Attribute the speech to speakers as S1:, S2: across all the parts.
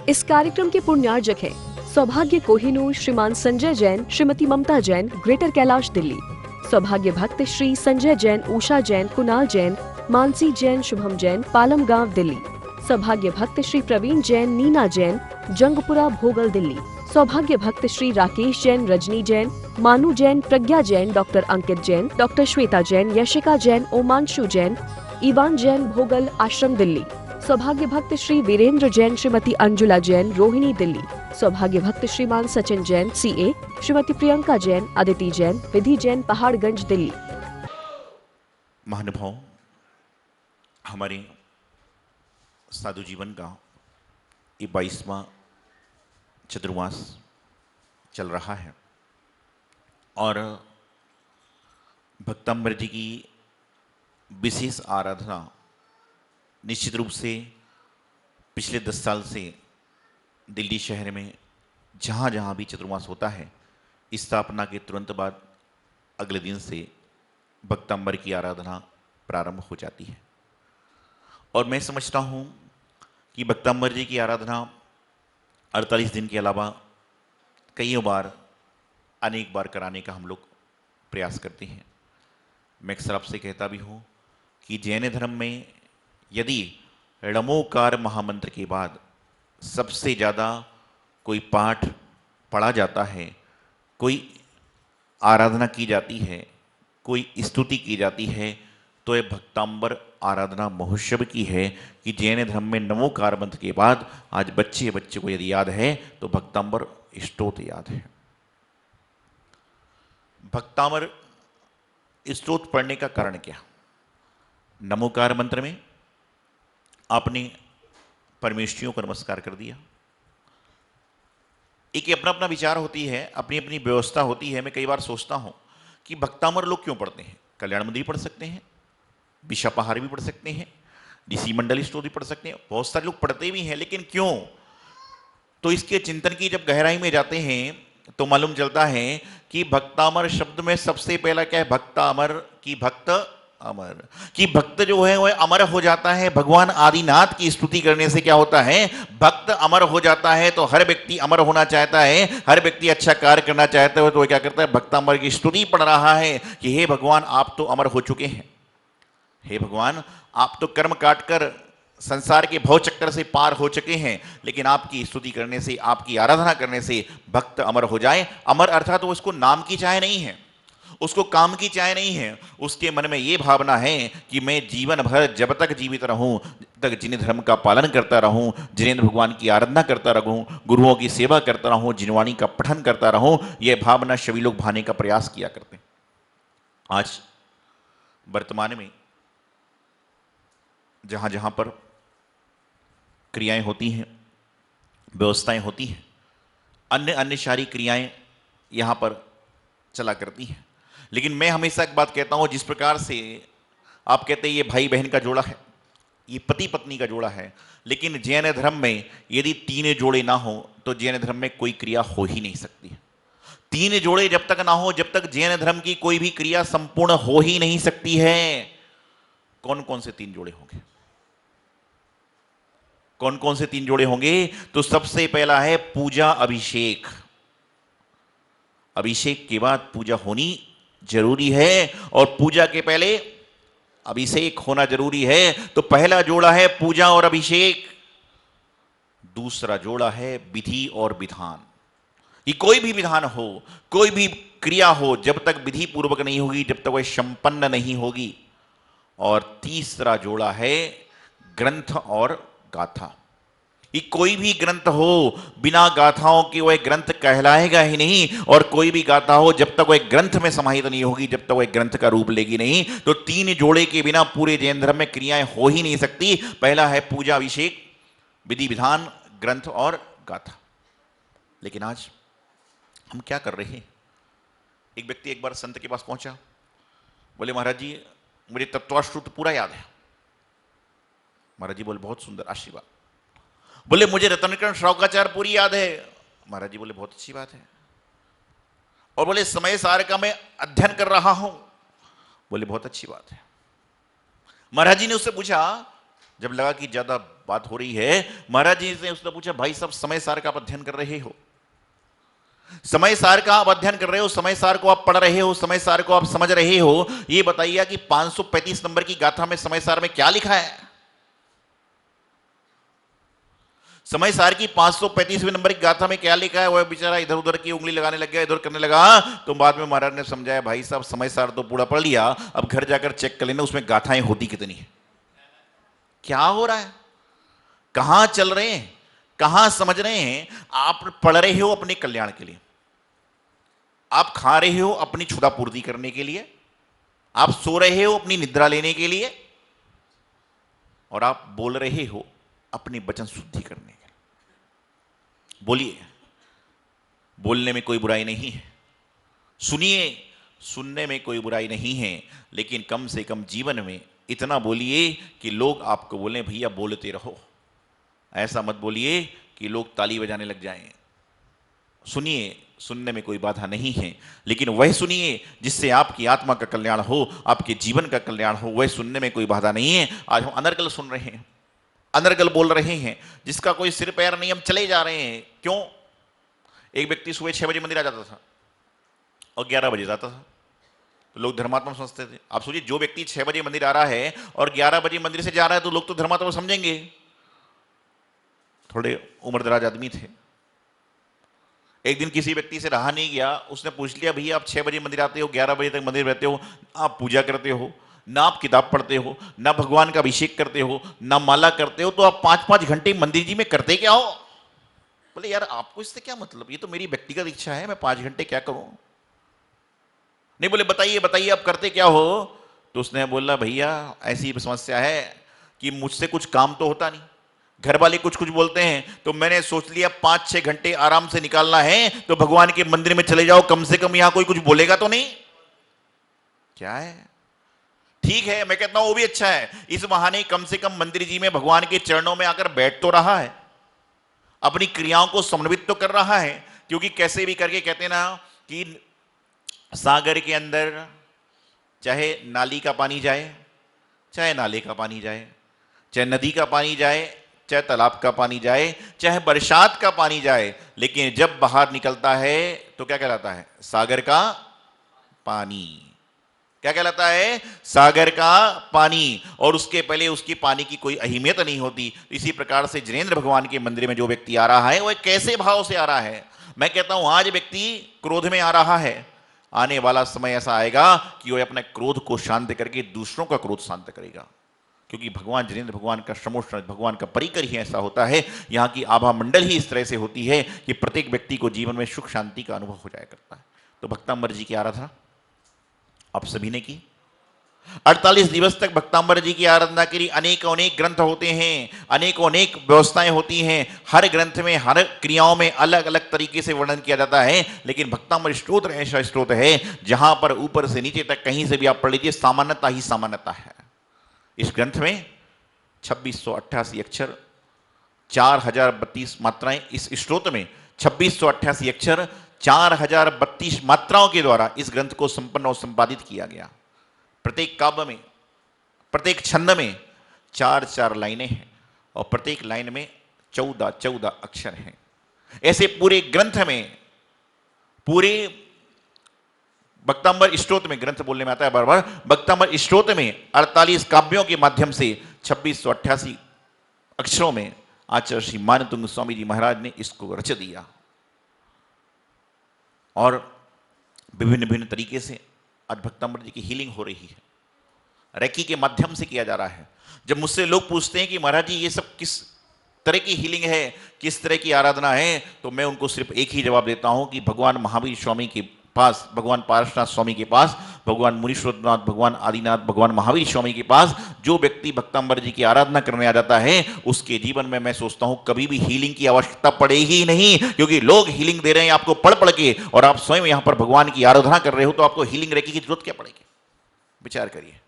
S1: इस कार्यक्रम के पुण्यार्जक हैं सौभाग्य कोहिनूर, श्रीमान संजय जैन, श्रीमती ममता जैन, ग्रेटर कैलाश दिल्ली। सौभाग्य भक्त श्री संजय जैन, उषा जैन, कुणाल जैन, मानसी जैन, शुभम जैन, पालम गांव दिल्ली। सौभाग्य भक्त श्री प्रवीण जैन, नीना जैन, जंगपुरा भोगल दिल्ली। सौभाग्य भक्त श्री राकेश जैन, रजनी जैन, मानू जैन, प्रज्ञा जैन, डॉक्टर अंकित जैन, डॉक्टर श्वेता जैन, यशिका जैन, ओमांशु जैन, इवान जैन, भोगल आश्रम दिल्ली। सौभाग्य भक्त श्री वीरेंद्र जैन, श्रीमती अंजुला जैन, रोहिणी दिल्ली। सौभाग्य भक्त श्रीमान सचिन जैन, सीए, श्रीमती प्रियंका जैन, अदिति जैन, विधि जैन, पहाड़गंज दिल्ली।
S2: महानुभाव, हमारे साधु जीवन का ये 22वां चतुर्मास चल रहा है और भक्तांबर जी की विशेष आराधना निश्चित रूप से पिछले 10 साल से दिल्ली शहर में जहाँ जहाँ भी चतुर्मास होता है, स्थापना के तुरंत बाद अगले दिन से भक्तांबर की आराधना प्रारंभ हो जाती है। और मैं समझता हूँ कि भक्तांबर जी की आराधना 48 दिन के अलावा कई बार, अनेक बार कराने का हम लोग प्रयास करते हैं। मैं अक्सर आपसे कहता भी हूँ कि जैन धर्म में यदि णमोकार महामंत्र के बाद सबसे ज़्यादा कोई पाठ पढ़ा जाता है, कोई आराधना की जाती है, कोई स्तुति की जाती है, तो यह भक्तांबर आराधना महोत्सव की है कि जैन धर्म में नमोकार मंत्र के बाद आज बच्चे को यदि याद है तो भक्तांबर स्तोत्र याद है। भक्तांबर स्तोत्र पढ़ने का कारण क्या? नमोकार मंत्र में आपने परमेष्ठियों को नमस्कार कर दिया। एक अपना अपना विचार होती है, अपनी अपनी व्यवस्था होती है। मैं कई बार सोचता हूं कि भक्तांबर लोग क्यों पढ़ते हैं? कल्याण मंदिर पढ़ सकते हैं, विशापहार भी पढ़ सकते हैं, ऋषि मंडल स्तोत्र भी पढ़ सकते हैं, बहुत सारे लोग पढ़ते भी हैं, लेकिन क्यों? तो इसके चिंतन की जब गहराई में जाते हैं तो मालूम चलता है कि भक्तामर शब्द में सबसे पहला क्या है? भक्तामर की भक्त अमर, कि भक्त जो है वह अमर हो जाता है। भगवान आदिनाथ की स्तुति करने से क्या होता है? भक्त अमर हो जाता है। तो हर व्यक्ति अमर होना चाहता है, हर व्यक्ति अच्छा कार्य करना चाहता है, तो वह क्या करता है? भक्तामर की स्तुति पढ़ रहा है कि हे भगवान, आप तो अमर हो चुके हैं, हे भगवान आप तो कर्म काट कर संसार के भव चक्कर से पार हो चुके हैं, लेकिन आपकी स्तुति करने से, आपकी आराधना करने से भक्त अमर हो जाए। अमर अर्थात तो उसको नाम की चाह नहीं है, उसको काम की चाह नहीं है, उसके मन में यह भावना है कि मैं जीवन भर जब तक जीवित रहूं, जब तक जिन धर्म का पालन करता रहूं, जिनेंद्र भगवान की आराधना करता रहूं, गुरुओं की सेवा करता रहूं, जिनवाणी का पठन करता रहूं, यह भावना सभी लोग भाने का प्रयास किया करते हैं। आज वर्तमान में जहां जहां पर क्रियाएं होती हैं, व्यवस्थाएं होती हैं, अन्य अन्य सारी क्रियाएं यहां पर चला करती हैं, लेकिन मैं हमेशा एक बात कहता हूं, जिस प्रकार से आप कहते हैं ये भाई बहन का जोड़ा है, ये पति पत्नी का जोड़ा है, लेकिन जैन धर्म में यदि 3 जोड़े ना हो तो जैन धर्म में कोई क्रिया हो ही नहीं सकती। 3 जोड़े जब तक ना हो, जब तक जैन धर्म की कोई भी क्रिया संपूर्ण हो ही नहीं सकती है। कौन कौन से 3 जोड़े होंगे? कौन कौन से 3 जोड़े होंगे? तो सबसे पहला है पूजा अभिषेक। अभिषेक के बाद पूजा होनी जरूरी है और पूजा के पहले अभिषेक होना जरूरी है। तो पहला जोड़ा है पूजा और अभिषेक, दूसरा जोड़ा है विधि और विधान। कि कोई भी विधान हो, कोई भी क्रिया हो, जब तक विधि पूर्वक नहीं होगी, जब तक वह संपन्न नहीं होगी। और तीसरा जोड़ा है ग्रंथ और गाथा। कि कोई भी ग्रंथ हो, बिना गाथाओं के वह ग्रंथ कहलाएगा ही नहीं, और कोई भी गाथा हो जब तक वह ग्रंथ में समाहित नहीं होगी, जब तक वह ग्रंथ का रूप लेगी नहीं। तो 3 जोड़े के बिना पूरे जैन धर्म में क्रियाएं हो ही नहीं सकती। पहला है पूजा अभिषेक, विधि विधान, ग्रंथ और गाथा। लेकिन आज हम क्या कर रहे हैं? एक व्यक्ति एक बार संत के पास पहुंचा, बोले महाराज जी मुझे तत्वाश्रुत पूरा याद है। महाराज जी बोले बहुत सुंदर, आशीर्वाद। बोले मुझे रत्नकर्ण श्रौकाचार्य पूरी याद है। महाराज जी बोले बहुत अच्छी बात है। और बोले समय सार का मैं अध्ययन कर रहा हूं। बोले बहुत अच्छी बात है। महाराज जी ने उससे पूछा जब लगा कि ज्यादा बात हो रही है, महाराज जी से उसने पूछा, भाई साहब समय सार का आप अध्ययन कर रहे हो, समय सार का आप अध्ययन कर रहे हो, समय सार को आप पढ़ रहे हो, समय सार को आप समझ रहे हो, ये बताइए कि 535 नंबर की गाथा में समय सार में क्या लिखा है? समय सार की 535वें नंबर की गाथा में क्या लिखा है? वह बेचारा इधर उधर की उंगली लगाने लग गया, इधर करने लगा। तो बाद में महाराज ने समझाया, भाई साहब समय सार तो पूरा पढ़ लिया, अब घर जाकर चेक कर लेना उसमें गाथाएं होती कितनी है, क्या हो रहा है, कहां चल रहे हैं, कहां समझ रहे हैं। आप पढ़ रहे हो अपने कल्याण के लिए, आप खा रहे हो अपनी क्षुधा पूर्ति करने के लिए, आप सो रहे हो अपनी निद्रा लेने के लिए, और आप बोल रहे हो अपनी वचन शुद्धि करने के लिए। बोलिए, बोलने में कोई बुराई नहीं है, सुनिए, सुनने में कोई बुराई नहीं है, लेकिन कम से कम जीवन में इतना बोलिए कि लोग आपको बोलें भैया बोलते रहो। ऐसा मत बोलिए कि लोग ताली बजाने लग जाएं। सुनिए, सुनने में कोई बाधा नहीं है, लेकिन वह सुनिए जिससे आपकी आत्मा का कल्याण हो, आपके जीवन का कल्याण हो, वह सुनने में कोई बाधा नहीं है। आज हम अनर्गल सुन रहे हैं, अनर्गल बोल रहे हैं, जिसका कोई सिर पैर नहीं, हम चले जा रहे हैं। क्यों? एक व्यक्ति सुबह 6 बजे मंदिर आ जाता था और 11 बजे जाता था, तो लोग धर्मात्मा समझते थे। आप सोचिए, जो व्यक्ति 6 बजे मंदिर आ रहा है और 11 बजे मंदिर से जा रहा है, तो लोग तो धर्मात्मा समझेंगे। थोड़े उम्रदराज आदमी थे, एक दिन किसी व्यक्ति से रहा नहीं गया, उसने पूछ लिया, भैया आप 6 बजे मंदिर आते हो, 11 बजे तक मंदिर रहते हो, आप पूजा करते हो ना, आप किताब पढ़ते हो ना, भगवान का अभिषेक करते हो ना, माला करते हो, तो आप 5-5 घंटे मंदिर जी में करते क्या हो? बोले यार आपको इससे क्या मतलब, ये तो मेरी व्यक्तिगत इच्छा है, मैं 5 घंटे क्या करूं? नहीं, बोले बताइए बताइए आप करते क्या हो? तो उसने बोला, भैया ऐसी समस्या है कि मुझसे कुछ काम तो होता नहीं, घर वाले कुछ कुछ बोलते हैं, तो मैंने सोच लिया 5-6 घंटे आराम से निकालना है, तो भगवान के मंदिर में चले जाओ, कम से कम यहां कोई कुछ बोलेगा तो नहीं। क्या है, ठीक है, मैं कहता हूं वो भी अच्छा है, इस बहाने कम से कम मंदिर जी में भगवान के चरणों में आकर बैठ तो रहा है, अपनी क्रियाओं को समन्वित तो कर रहा है। क्योंकि कैसे भी करके कहते ना कि सागर के अंदर चाहे नाली का पानी जाए, चाहे नाले का पानी जाए, चाहे नदी का पानी जाए, चाहे तालाब का पानी जाए, चाहे बरसात का पानी जाए, लेकिन जब बाहर निकलता है तो क्या कहलाता है? सागर का पानी। क्या कहलाता है? सागर का पानी। और उसके पहले उसकी पानी की कोई अहमियत नहीं होती। इसी प्रकार से जिनेंद्र भगवान के मंदिर में जो व्यक्ति आ रहा है, वह कैसे भाव से आ रहा है? मैं कहता हूं आज व्यक्ति क्रोध में आ रहा है, आने वाला समय ऐसा आएगा कि वह अपने क्रोध को शांत करके दूसरों का क्रोध शांत करेगा। क्योंकि भगवान जिनेंद्र भगवान का समोष्ण, भगवान का परिकर ही ऐसा होता है, यहाँ की आभा मंडल ही इस तरह से होती है कि प्रत्येक व्यक्ति को जीवन में सुख शांति का अनुभव हो जाया करता है। तो भक्तांबर जी की आराधना आप सभी ने की। 48 दिवस तक भक्तांबर जी की आराधना के लिए अनेक अनेक ग्रंथ होते हैं, अनेकों अनेक व्यवस्थाएं होती हैं। हर ग्रंथ में, हर क्रियाओं में अलग अलग तरीके से वर्णन किया जाता है, लेकिन भक्तांबर स्तोत्र ऐसा स्तोत्र है जहां पर ऊपर से नीचे तक कहीं से भी आप पढ़ लीजिए, सामान्यता ही सामान्यता है। इस ग्रंथ में 2688 अक्षर, 4032 मात्राएं। इस स्तोत्र में 2688 अक्षर, 4032 मात्राओं के द्वारा इस ग्रंथ को संपन्न और संपादित किया गया। प्रत्येक काव्य में, प्रत्येक छंद में 4-4 लाइनें हैं और प्रत्येक लाइन में 14-14 अक्षर हैं। ऐसे पूरे ग्रंथ में, पूरे भक्तांबर स्तोत्र में, ग्रंथ बोलने में आता है बार बार, भक्तांबर स्तोत्र में 48 काव्यों के माध्यम से 2688 अक्षरों में आचार्य श्री मानतुंग स्वामी जी महाराज ने इसको रच दिया। और विभिन्न विभिन्न तरीके से आज भक्तांबर जी की हीलिंग हो रही है, रेकी के माध्यम से किया जा रहा है। जब मुझसे लोग पूछते हैं कि महाराज जी ये सब किस तरह की हीलिंग है, किस तरह की आराधना है, तो मैं उनको सिर्फ एक ही जवाब देता हूं कि भगवान महावीर स्वामी के पास, भगवान पारसनाथ स्वामी के पास, भगवान मुनीश्वरनाथ, भगवान आदिनाथ, भगवान महावीर स्वामी के पास जो व्यक्ति भक्तांबर जी की आराधना करने आ जाता है, उसके जीवन में मैं सोचता हूं कभी भी हीलिंग की आवश्यकता पड़ेगी ही नहीं। क्योंकि लोग हीलिंग दे रहे हैं आपको पढ़ पढ़ के, और आप स्वयं यहां पर भगवान की आराधना कर रहे हो, तो आपको हीलिंग रेकी की जरूरत क्या पड़ेगी? विचार करिए।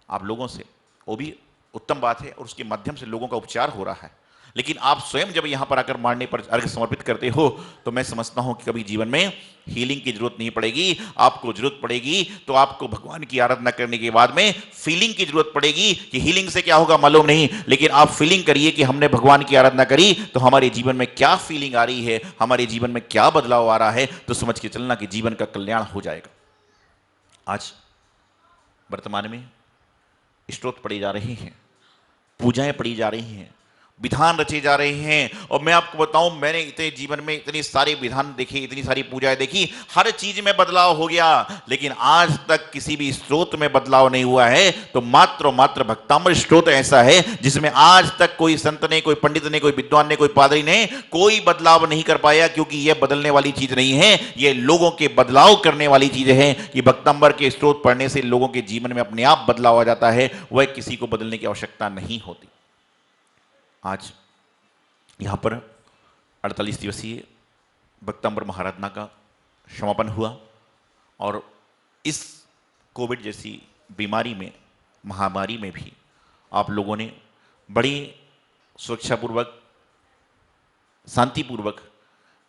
S2: आप लोगों से, वो भी उत्तम बात है, और उसके माध्यम से लोगों का उपचार हो रहा है, लेकिन आप स्वयं जब यहां पर आकर मारने पर अर्घ समर्पित करते हो तो मैं समझता हूं कि कभी जीवन में हीलिंग की जरूरत नहीं पड़ेगी। आपको जरूरत पड़ेगी तो आपको भगवान की आराधना करने के बाद में फीलिंग की जरूरत पड़ेगी कि हीलिंग से क्या होगा मालूम नहीं, लेकिन आप फीलिंग करिए कि हमने भगवान की आराधना करी तो हमारे जीवन में क्या फीलिंग आ रही है, हमारे जीवन में क्या बदलाव आ रहा है, तो समझ के चलना कि जीवन का कल्याण हो जाएगा। आज वर्तमान में स्तोत्र पढ़े जा रहे हैं, पूजाएं पढ़ी जा रही हैं, विधान रचे जा रहे हैं। और मैं आपको बताऊं, मैंने इतने जीवन में इतने सारे विधान देखे, इतनी सारी पूजाएं देखी, हर चीज में बदलाव हो गया, लेकिन आज तक किसी भी स्त्रोत में बदलाव नहीं हुआ है। तो मात्र भक्तामृत स्त्रोत ऐसा है जिसमें आज तक कोई संत ने, कोई पंडित ने, कोई विद्वान ने, कोई पादरी ने कोई बदलाव नहीं कर पाया, क्योंकि यह बदलने वाली चीज नहीं है, यह लोगों के बदलाव करने वाली चीज है कि भक्तांबर के स्त्रोत पढ़ने से लोगों के जीवन में अपने आप बदलाव आ जाता है, वह किसी को बदलने की आवश्यकता नहीं होती। आज यहां पर 48 दिवसीय भक्तांबर महाराधना का समापन हुआ और इस कोविड जैसी बीमारी में, महामारी में भी आप लोगों ने बड़ी सुरक्षापूर्वक, शांतिपूर्वक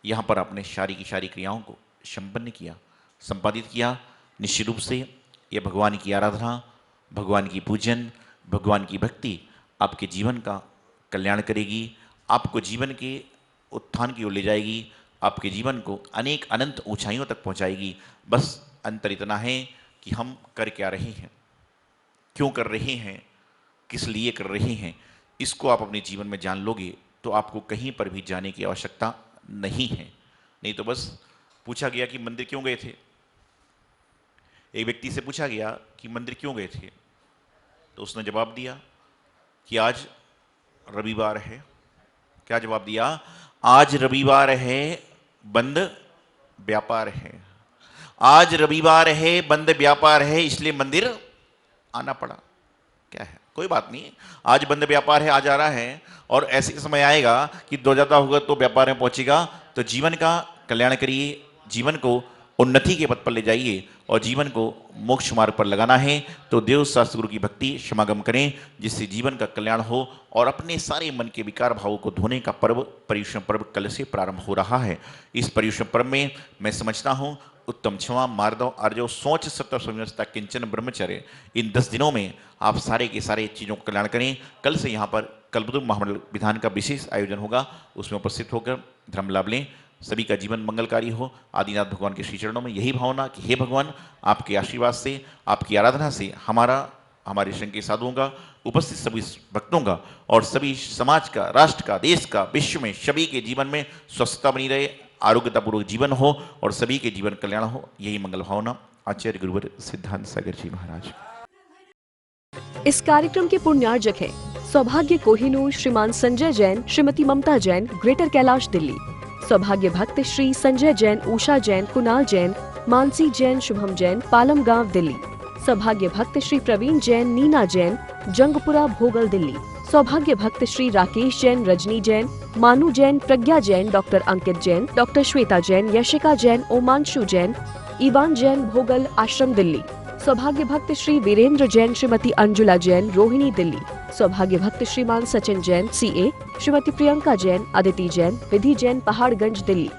S2: यहां पर अपने सारी की सारी क्रियाओं को संपन्न किया, संपादित किया। निश्चित रूप से यह भगवान की आराधना, भगवान की पूजन, भगवान की भक्ति आपके जीवन का कल्याण करेगी, आपको जीवन के उत्थान की ओर ले जाएगी, आपके जीवन को अनेक अनंत ऊंचाइयों तक पहुंचाएगी। बस अंतर इतना है कि हम कर क्या रहे हैं, क्यों कर रहे हैं, किस लिए कर रहे हैं, इसको आप अपने जीवन में जान लोगे तो आपको कहीं पर भी जाने की आवश्यकता नहीं है। नहीं तो बस पूछा गया कि मंदिर क्यों गए थे, एक व्यक्ति से पूछा गया कि मंदिर क्यों गए थे, तो उसने जवाब दिया कि आज रविवार है। क्या जवाब दिया? आज रविवार है, बंद व्यापार है। आज रविवार है, बंद व्यापार है, इसलिए मंदिर आना पड़ा। क्या है, कोई बात नहीं, आज बंद व्यापार है, आज आ रहा है, और ऐसे समय आएगा कि दो ज्यादा होगा तो व्यापार में पहुंचेगा। तो जीवन का कल्याण करिए, जीवन को उन्नति के पथ पर ले जाइए और जीवन को मोक्ष मार्ग पर लगाना है तो देव शास्त्र गुरु की भक्ति समागम करें, जिससे जीवन का कल्याण हो और अपने सारे मन के विकार भावों को धोने का पर्व पर्युषण पर्व कल से प्रारंभ हो रहा है। इस पर्युषण पर्व में मैं समझता हूँ उत्तम क्षमा, मार्दव, आर्जव, सोच, सत्य, संयमता, किंचन, ब्रह्मचर्य, इन 10 दिनों में आप सारे के सारे चीज़ों का कल्याण करें। कल से यहाँ पर कल्पद्रुम महामंडल विधान का विशेष आयोजन होगा, उसमें उपस्थित होकर धर्म लाभ लें। सभी का जीवन मंगलकारी हो। आदिनाथ भगवान के श्री चरणों में यही भावना कि हे भगवान, आपके आशीर्वाद से, आपकी आराधना से हमारे संघ के साधुओं का, उपस्थित सभी भक्तों का और सभी समाज का, राष्ट्र का, देश का, विश्व में सभी के जीवन में स्वस्थता बनी रहे, आरोग्यतापूर्वक जीवन हो और सभी के जीवन कल्याण हो, यही मंगल भावना आचार्य गुरुवर सिद्धांत सागर जी महाराज।
S1: इस कार्यक्रम के पुण्यार्जक हैं सौभाग्य कोहिनूर श्रीमान संजय जैन, श्रीमती ममता जैन, ग्रेटर कैलाश दिल्ली। सौभाग्य भक्त श्री संजय जैन, उषा जैन, कुणाल जैन, मानसी जैन, शुभम जैन, पालम गांव दिल्ली। सौभाग्य भक्त श्री प्रवीण जैन, नीना जैन, जंगपुरा भोगल दिल्ली। सौभाग्य भक्त श्री राकेश जैन, रजनी जैन, मानू जैन, प्रज्ञा जैन, डॉक्टर अंकित जैन, डॉक्टर श्वेता जैन, यशिका जैन, ओमांशु जैन, इवान जैन, भोगल आश्रम दिल्ली। सौभाग्य भक्त श्री वीरेंद्र जैन, श्रीमती अंजुला जैन, रोहिणी दिल्ली। सौभाग्य भक्त श्रीमान सचिन जैन, CA, श्रीमती प्रियंका जैन, अदिति जैन, विधि जैन, पहाड़गंज दिल्ली।